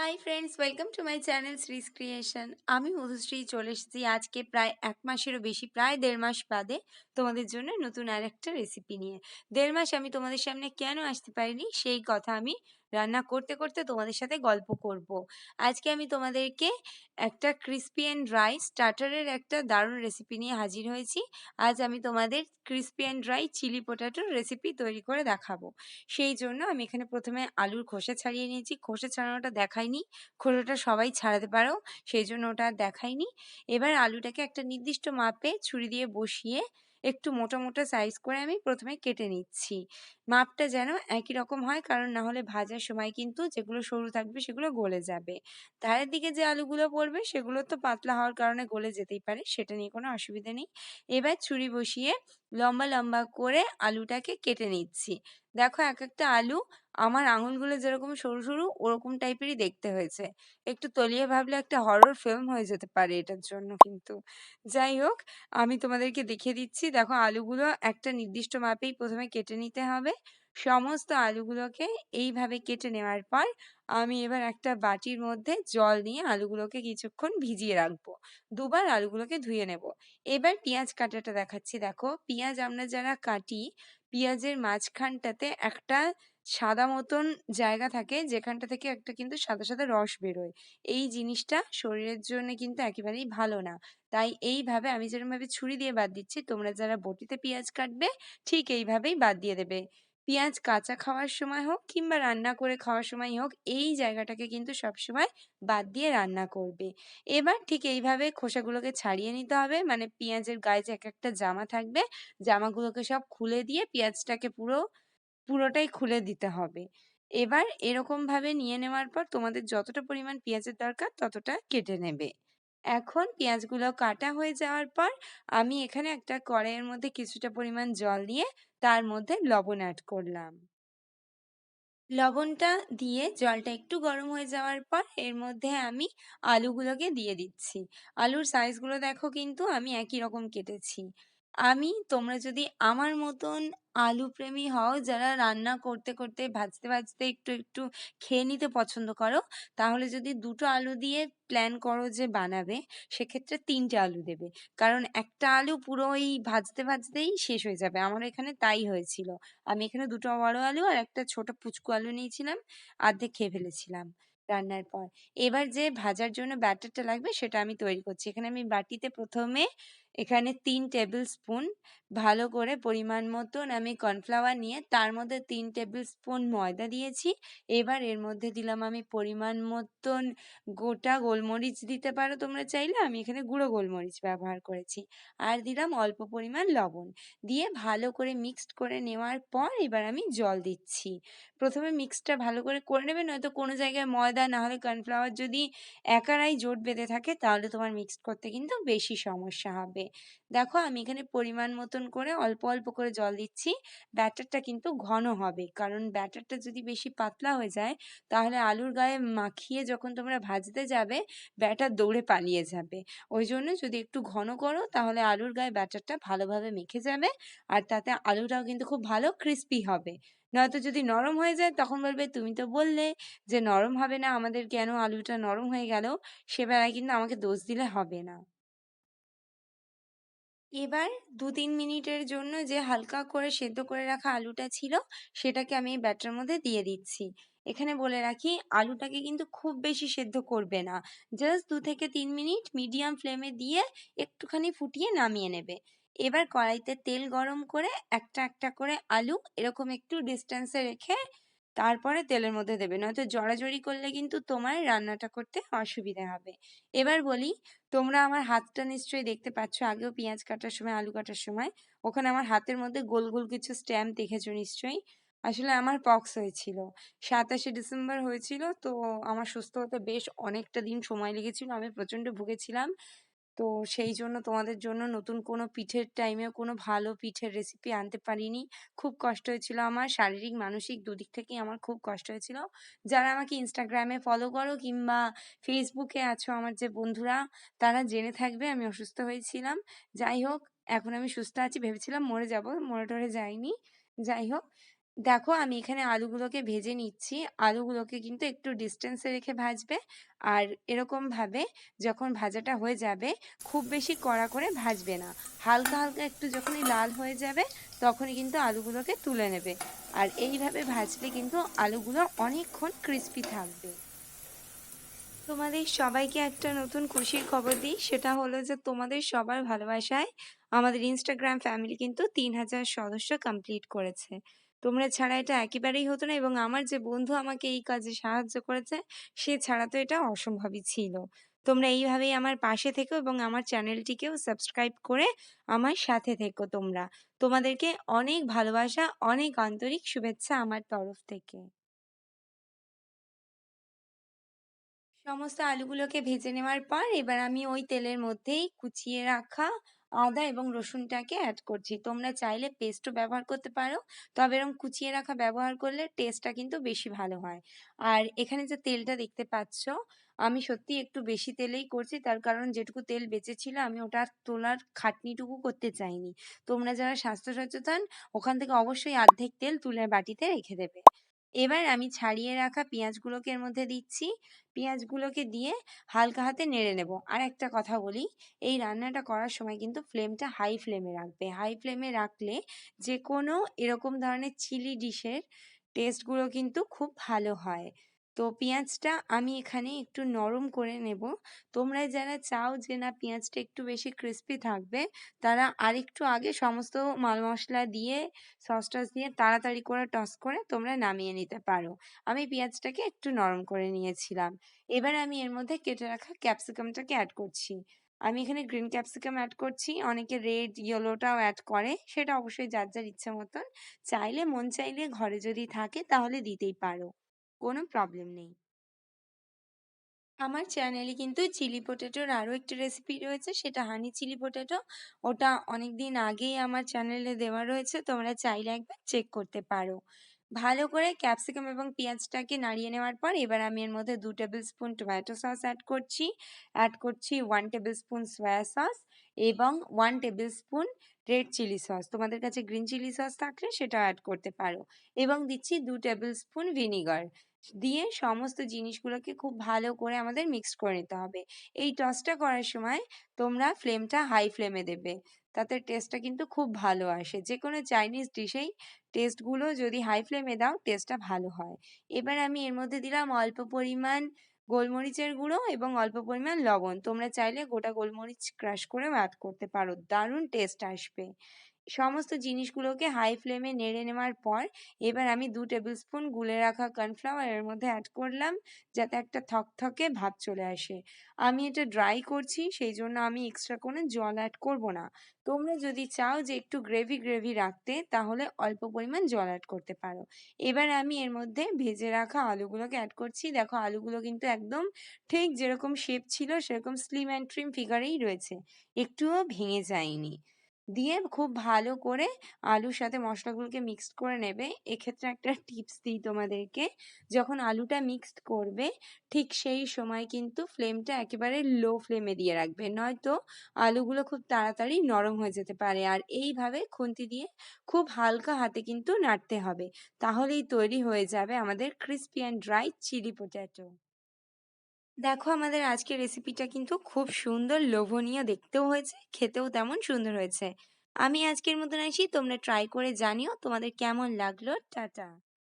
High friends, welcome to my channel Shree's creation. আমি মধুশ্রী চলে এসেছি আজকে প্রায় 1 মাসেরও বেশি, প্রায় 1.5 মাস বাদে তোমাদের জন্য নতুন আর একটা রেসিপি নিয়ে। 1.5 মাস আমি তোমাদের সামনে কেন আসতে পারিনি সেই কথা আমি রান্না করতে করতে তোমাদের সাথে গল্প করব। আজকে আমি তোমাদেরকে একটা ক্রিস্পি অ্যান্ড ড্রাই স্টার্টারের একটা দারুণ রেসিপি নিয়ে হাজির হয়েছি। আজ আমি তোমাদের ক্রিস্পি অ্যান্ড ড্রাই চিলি পোটাটোর রেসিপি তৈরি করে দেখাবো। সেই জন্য আমি এখানে প্রথমে আলুর খোসা ছাড়িয়ে নিয়েছি। খোসা ছাড়ানোটা দেখাইনি, খোসাটা সবাই ছাড়াতে পারো, সেই জন্য ওটা আর দেখাইনি। এবার আলুটাকে একটা নির্দিষ্ট মাপে ছুরি দিয়ে বসিয়ে একটু মোটা মোটা সাইজ করে আমি প্রথমে কেটে নিচ্ছি। মাপটা যেন একই রকম হয়, কারণ না হলে ভাজার সময় কিন্তু যেগুলো সরু থাকবে সেগুলো গলে যাবে। ধারের দিকে যে আলুগুলো পড়বে সেগুলো তো পাতলা হওয়ার কারণে গলে যেতেই পারে, সেটা নিয়ে কোনো অসুবিধা নেই। এবার ছুরি বসিয়ে লম্বা লম্বা করে আলুটাকে কেটে নিচ্ছি। দেখো, এক একটা আলু আমার আঙুলগুলো যেরকম সরু সরু ওরকম টাইপেরই দেখতে হয়েছে। একটু তলিয়ে ভাবলে একটা হরর ফিল্ম হয়ে যেতে পারে এটার জন্য, কিন্তু যাই হোক, আমি তোমাদেরকে দেখিয়ে দিচ্ছি। দেখো, আলুগুলো একটা নির্দিষ্ট মাপেই প্রথমে কেটে নিতে হবে। সমস্ত আলুগুলোকে এইভাবে কেটে নেওয়ার পর আমি এবার একটা বাটির মধ্যে জল নিয়ে আলুগুলোকে কিছুক্ষণ ভিজিয়ে রাখবো। দুবার আলুগুলোকে ধুয়ে নেব। এবার পেঁয়াজ কাটাটা দেখাচ্ছি। দেখো, পেঁয়াজ আমরা যারা কাটি, পেঁয়াজের মাঝখানটাতে একটা সাদা মতন জায়গা থাকে, যেখানটা থেকে একটা কিন্তু সাদা সাদা রস বেরোয়। এই জিনিসটা শরীরের জন্য কিন্তু একেবারেই ভালো না। তাই এইভাবে আমি যেরকম ভাবে ছুরি দিয়ে বাদ দিচ্ছি, তোমরা যারা বটিতে পেঁয়াজ কাটবে ঠিক এইভাবেই বাদ দিয়ে দেবে। পেঁয়াজ কাঁচা খাওয়ার সময় হোক কিংবা রান্না করে খাওয়ার সময় হোক, এই জায়গাটাকে কিন্তু সবসময় বাদ দিয়ে রান্না করবে। এবার ঠিক এইভাবে খোসাগুলোকে ছাড়িয়ে নিতে হবে, মানে পেঁয়াজের গায়ে যে এক একটা জামা থাকবে, জামাগুলোকে সব খুলে দিয়ে পেঁয়াজটাকে পুরোটাই খুলে দিতে হবে। এবার এরকম ভাবে নিয়ে নেওয়ার পর তোমাদের যতটা পরিমাণ পেঁয়াজের দরকার ততটা কেটে নেবে। এখন পেঁয়াজগুলো কাটা হয়ে যাওয়ার পর আমি এখানে একটা কড়াইয়ের মধ্যে কিছুটা পরিমাণ জল দিয়ে তার মধ্যে লবণ অ্যাড করলাম। লবণটা দিয়ে জলটা একটু গরম হয়ে যাওয়ার পর এর মধ্যে আমি আলুগুলোকে দিয়ে দিচ্ছি। আলুর সাইজগুলো দেখো, কিন্তু আমি একই রকম কেটেছি। তোমরা যদি আমার মতন আলু প্রেমী হও, যারা রান্না করতে করতে ভাজতে ভাজতে একটু একটু খেয়ে নিতে পছন্দ করো, তাহলে যদি দুটো আলু দিয়ে প্ল্যান করো যে বানাবে, সেক্ষেত্রে 3টে আলু দেবে। কারণ একটা আলু পুরো ওই ভাজতে ভাজতেই শেষ হয়ে যাবে। আমার এখানে তাই হয়েছিল। আমি এখানে দুটো বড় আলু আর একটা ছোট পুচকু আলু নিয়েছিলাম, অর্ধেক খেয়ে ফেলেছিলাম রান্নার পর। এবার যে ভাজার জন্য ব্যাটারটা লাগবে সেটা আমি তৈরি করছি। এখানে আমি বাটিতে প্রথমে এখানে 3 টেবিল স্পুন ভালো করে পরিমাণ মতন আমি কর্নফ্লাওয়ার নিয়ে তার মধ্যে 3 টেবিল স্পুন ময়দা দিয়েছি। এবার এর মধ্যে দিলাম আমি পরিমাণ মতন গোটা গোলমরিচ, দিতে পারো তোমরা চাইলে, আমি এখানে গুঁড়ো গোলমরিচ ব্যবহার করেছি। আর দিলাম অল্প পরিমাণ লবণ। দিয়ে ভালো করে মিক্সড করে নেওয়ার পর এবার আমি জল দিচ্ছি। প্রথমে মিক্সটা ভালো করে করে নেবে, নয়তো কোনো জায়গায় ময়দা না হলে কর্নফ্লাওয়ার যদি একারাই জোট বেঁধে থাকে, তাহলে তোমার মিক্সড করতে কিন্তু বেশি সমস্যা হবে। দেখো, আমি এখানে পরিমাণ মতন করে অল্প অল্প করে জল দিচ্ছি। ব্যাটারটা কিন্তু ঘন হবে, কারণ ব্যাটারটা যদি বেশি পাতলা হয়ে যায়, তাহলে আলুর গায়ে মাখিয়ে যখন তোমরা ভাজতে যাবে, ব্যাটার দৌড়ে পালিয়ে যাবে। ওই জন্য যদি একটু ঘন করো, তাহলে আলুর গায়ে ব্যাটারটা ভালোভাবে মেখে যাবে, আর তাতে আলুটাও কিন্তু খুব ভালো ক্রিস্পি হবে। নয়তো যদি নরম হয়ে যায়, তখন বলবে তুমি তো বললে যে নরম হবে না, আমাদের কেন আলুটা নরম হয়ে গেল? সে বেলায় কিন্তু আমাকে দোষ দিলে হবে না। এবার 2-3 মিনিটের জন্য যে হালকা করে সেদ্ধ করে রাখা আলুটা ছিল, সেটাকে আমি এই ব্যাটার মধ্যে দিয়ে দিচ্ছি। এখানে বলে রাখি, আলুটাকে কিন্তু খুব বেশি সেদ্ধ করবে না। জাস্ট 2 থেকে 3 মিনিট মিডিয়াম ফ্লেমে দিয়ে একটুখানি ফুটিয়ে নামিয়ে নেবে। এবার কড়াইতে তেল গরম করে একটা একটা করে আলু এরকম একটু ডিস্টেন্সে রেখে তারপরে তেলের মধ্যে দেবে, নয়তো জড়াজড়ি করলে কিন্তু তোমার রান্নাটা করতে অসুবিধা হবে। এবার বলি, তোমরা আমার হাতটা নিশ্চয়ই দেখতে পাচ্ছ, আগেও পেঁয়াজ কাটার সময় আলু কাটার সময় ওখানে আমার হাতের মধ্যে গোল গোল কিছু স্ট্যাম্প দেখেছো নিশ্চয়ই। আসলে আমার পক্স হয়েছিল, 27শে ডিসেম্বর হয়েছিল। তো আমার সুস্থ হতে বেশ অনেকটা দিন সময় লেগেছিল, আমি প্রচন্ড ভুগেছিলাম। তো সেই জন্য তোমাদের জন্য নতুন কোনো পিঠের টাইমে কোনো ভালো পিঠের রেসিপি আনতে পারিনি। খুব কষ্ট হয়েছিল আমার, শারীরিক মানসিক দুদিক থেকেই আমার খুব কষ্ট হয়েছিল। যারা আমাকে ইনস্টাগ্রামে ফলো করো কিংবা ফেসবুকে আছো আমার যে বন্ধুরা, তারা জেনে থাকবে আমি অসুস্থ হয়েছিলাম। যাই হোক, এখন আমি সুস্থ আছি। ভেবেছিলাম মরে যাব, মরে টরে যাইনি। যাই হোক, দেখো আমি এখানে আলুগুলোকে ভেজে নিচ্ছি। আলুগুলোকে কিন্তু একটু ডিসট্যান্সে রেখে ভাজবে। আর এরকমভাবে যখন ভাজাটা হয়ে যাবে, খুব বেশি কড়া করে ভাজবে না। হালকা, হালকা একটু যখনই লাল হয়ে যাবে, তখনই কিন্তু আলুগুলোকে তুলে নেবে। আর এইভাবে ভাজলে কিন্তু আলুগুলো অনেকক্ষণ ক্রিস্পি থাকবে। তোমাদের সবাইকে একটা নতুন খুশির খবর দিই, সেটা হলো যে তোমাদের সবার ভালোবাসায় আমাদের ইনস্টাগ্রাম ফ্যামিলি কিন্তু ৩,০০০ সদস্য কমপ্লিট করেছে। তোমরা ছাড়া এটা একেবারেই হতো না, এবং আমার যে বন্ধু আমাকে এই কাজে সাহায্য করেছে, সে ছাড়া তো এটা অসম্ভবই ছিল। তোমরা এইভাবেই আমার পাশে থেকো এবং আমার চ্যানেলটিকেও সাবস্ক্রাইব করে আমার সাথে থেকো তোমরা। তোমাদেরকে অনেক ভালোবাসা, অনেক আন্তরিক শুভেচ্ছা আমার তরফ থেকে। সমস্ত আলুগুলোকে ভেজে নেওয়ার পর এবার আমি ওই তেলের মধ্যেই কুচিয়ে রাখা আদা এবং রসুনটাকে অ্যাড করছি। তোমরা চাইলে পেস্টও ব্যবহার করতে পারো, তবে এরকম কুচিয়ে রাখা ব্যবহার করলে টেস্টটা কিন্তু বেশি ভালো হয়। আর এখানে যে তেলটা দেখতে পাচ্ছ, আমি সত্যি একটু বেশি তেলেই করছি, তার কারণ যেটুকু তেল বেঁচেছিল আমি ওটা আর তোলার খাটনিটুকু করতে চাইনি। তোমরা যারা স্বাস্থ্য সচেতন, ওখান থেকে অবশ্যই অর্ধেক তেল তুলে বাটিতে রেখে দেবে। এবার আমি ছাড়িয়ে রাখা পেঁয়াজগুলোকে এর মধ্যে দিচ্ছি। পেঁয়াজগুলোকে দিয়ে হালকা হাতে নেড়ে নেব। আর একটা কথা বলি, এই রান্নাটা করার সময় কিন্তু ফ্লেমটা হাই ফ্লেমে রাখবে। হাই ফ্লেমে রাখলে যে কোনো এরকম ধরনের চিলি ডিশের টেস্টগুলো কিন্তু খুব ভালো হয়। তো পেঁয়াজটা আমি এখানে একটু নরম করে নেব। তোমরা যারা চাও যে না পেঁয়াজটা একটু বেশি ক্রিস্পি থাকবে, তারা আরেকটু আগে সমস্ত মাল মশলা দিয়ে সস টস দিয়ে তাড়াতাড়ি করে টস করে তোমরা নামিয়ে নিতে পারো। আমি পেঁয়াজটাকে একটু নরম করে নিয়েছিলাম। এবার আমি এর মধ্যে কেটে রাখা ক্যাপসিকামটাকে অ্যাড করছি। আমি এখানে গ্রিন ক্যাপসিকাম অ্যাড করছি, অনেকে রেড ইয়েলোটাও অ্যাড করে, সেটা অবশ্যই যার যার ইচ্ছা মতন। চাইলে মন চাইলে ঘরে যদি থাকে তাহলে দিতেই পারো, কোনো প্রবলেম নেই। আমার চ্যানেলে কিন্তু চিলি পটেটোর আরও একটি রেসিপি রয়েছে, সেটা হানি চিলি পটেটো। ওটা অনেকদিন আগেই আমার চ্যানেলে দেওয়া রয়েছে, তোমরা চাইলে একবার চেক করতে পারো। ভালো করে ক্যাপসিকাম এবং পেঁয়াজটাকে নাড়িয়ে নেওয়ার পর এবার আমি এর মধ্যে 2 tablespoon tomato sauce add করছি 1 টেবিল স্পুন সয়া সস এবং 1 tablespoon red chilli sauce. তোমাদের কাছে গ্রিন চিলি সস থাকলে সেটা অ্যাড করতে পারো। এবং দিচ্ছি 2 টেবিল স্পুন ভিনিগার। দিয়ে সমস্ত জিনিসগুলোকে খুব ভালো করে আমাদের মিক্সড করে নিতে হবে। এই টসটা করার সময় তোমরা ফ্লেমটা হাই ফ্লেমে দেবে, তাতে টেস্টটা কিন্তু খুব ভালো আসে। যে কোনো চাইনিজ ডিশেই টেস্টগুলো যদি হাই ফ্লেমে দাও টেস্টটা ভালো হয়। এবার আমি এর মধ্যে দিলাম অল্প পরিমাণ গোলমরিচের গুঁড়ো এবং অল্প পরিমাণ লবণ। তোমরা চাইলে গোটা গোলমরিচ ক্রাশ করেও অ্যাড করতে পারো, দারুণ টেস্ট আসবে। সমস্ত জিনিসগুলোকে হাই ফ্লেমে নেড়ে নেওয়ার পর এবার আমি 2 টেবিল স্পুন গুলে রাখা কর্নফ্লাওয়ার এর মধ্যে অ্যাড করলাম, যাতে একটা থকথকে ভাব চলে আসে। আমি এটা ড্রাই করছি, সেই জন্য আমি এক্সট্রা কোনো জল অ্যাড করব না। তোমরা যদি চাও যে একটু গ্রেভি গ্রেভি রাখতে, তাহলে অল্প পরিমাণ জল অ্যাড করতে পারো। এবার আমি এর মধ্যে ভেজে রাখা আলুগুলোকে অ্যাড করছি। দেখো আলুগুলো কিন্তু একদম ঠিক যেরকম শেপ ছিল সেরকম স্লিম অ্যান্ড ট্রিম ফিগারেই রয়েছে, একটুও ভেঙে যায়নি। দিয়ে খুব ভালো করে আলুর সাথে মশলাগুলোকে মিক্সড করে নেবে। এক্ষেত্রে একটা টিপস দিই তোমাদেরকে, যখন আলুটা মিক্সড করবে ঠিক সেই সময় কিন্তু ফ্লেমটা একেবারে লো ফ্লেমে দিয়ে রাখবে, নয়তো আলুগুলো খুব তাড়াতাড়ি নরম হয়ে যেতে পারে। আর এইভাবে খুন্তি দিয়ে খুব হালকা হাতে কিন্তু নাড়তে হবে, তাহলেই তৈরি হয়ে যাবে আমাদের crispy and dry chilli potato. দেখো আমাদের আজকের রেসিপিটা কিন্তু খুব সুন্দর, লোভনীয় দেখতেও হয়েছে, খেতেও তেমন সুন্দর হয়েছে। আমি আজকের মতন আসি, তোমরা ট্রাই করে জানিও তোমাদের কেমন লাগলো। টাটা।